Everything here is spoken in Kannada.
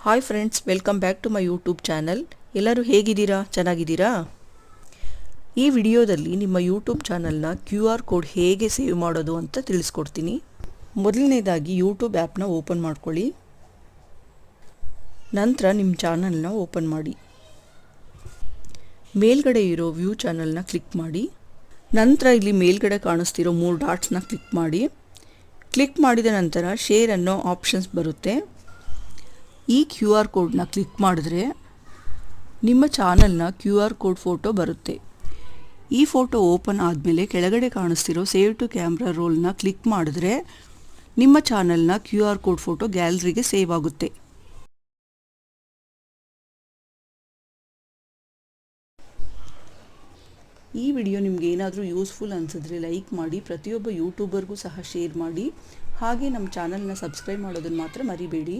Hi friends, welcome back to my YouTube channel. ಎಲ್ಲರೂ ಹೇಗಿದ್ದೀರಾ? ಚೆನ್ನಾಗಿದ್ದೀರಾ? ಈ ವಿಡಿಯೋದಲ್ಲಿ ನಿಮ್ಮ ಯೂಟ್ಯೂಬ್ ಚಾನಲ್ನ QR ಕೋಡ್ ಹೇಗೆ ಸೇವ್ ಮಾಡೋದು ಅಂತ ತಿಳಿಸ್ಕೊಡ್ತೀನಿ. ಮೊದಲನೇದಾಗಿ ಯೂಟ್ಯೂಬ್ ಆ್ಯಪ್ನ ಓಪನ್ ಮಾಡ್ಕೊಳ್ಳಿ. ನಂತರ ನಿಮ್ಮ ಚಾನಲ್ನ ಓಪನ್ ಮಾಡಿ. ಮೇಲ್ಗಡೆ ಇರೋ ವ್ಯೂ ಚಾನಲ್ನ ಕ್ಲಿಕ್ ಮಾಡಿ. ನಂತರ ಇಲ್ಲಿ ಮೇಲ್ಗಡೆ ಕಾಣಿಸ್ತಿರೋ 3 ಡಾಟ್ಸ್ನ ಕ್ಲಿಕ್ ಮಾಡಿ. ಕ್ಲಿಕ್ ಮಾಡಿದ ನಂತರ ಶೇರ್ ಅನ್ನೋ ಆಪ್ಷನ್ಸ್ ಬರುತ್ತೆ. ಈ QR ಕೋಡ್ನ ಕ್ಲಿಕ್ ಮಾಡಿದ್ರೆ ನಿಮ್ಮ ಚಾನಲ್ನ QR ಕೋಡ್ ಫೋಟೋ ಬರುತ್ತೆ. ಈ ಫೋಟೋ ಓಪನ್ ಆದಮೇಲೆ ಕೆಳಗಡೆ ಕಾಣಿಸ್ತಿರೋ ಸೇವ್ ಟು ಕ್ಯಾಮ್ರಾ ರೋಲ್ನ ಕ್ಲಿಕ್ ಮಾಡಿದ್ರೆ ನಿಮ್ಮ ಚಾನಲ್ನ QR ಕೋಡ್ ಫೋಟೋ ಗ್ಯಾಲರಿಗೆ ಸೇವ್ ಆಗುತ್ತೆ. ಈ ವಿಡಿಯೋ ನಿಮ್ಗೆ ಏನಾದರೂ ಯೂಸ್ಫುಲ್ ಅನಿಸಿದ್ರೆ ಲೈಕ್ ಮಾಡಿ, ಪ್ರತಿಯೊಬ್ಬ ಯೂಟ್ಯೂಬರ್ಗೂ ಸಹ ಶೇರ್ ಮಾಡಿ. ಹಾಗೆ ನಮ್ಮ ಚಾನಲ್ನ ಸಬ್ಸ್ಕ್ರೈಬ್ ಮಾಡೋದನ್ನು ಮಾತ್ರ ಮರಿಬೇಡಿ.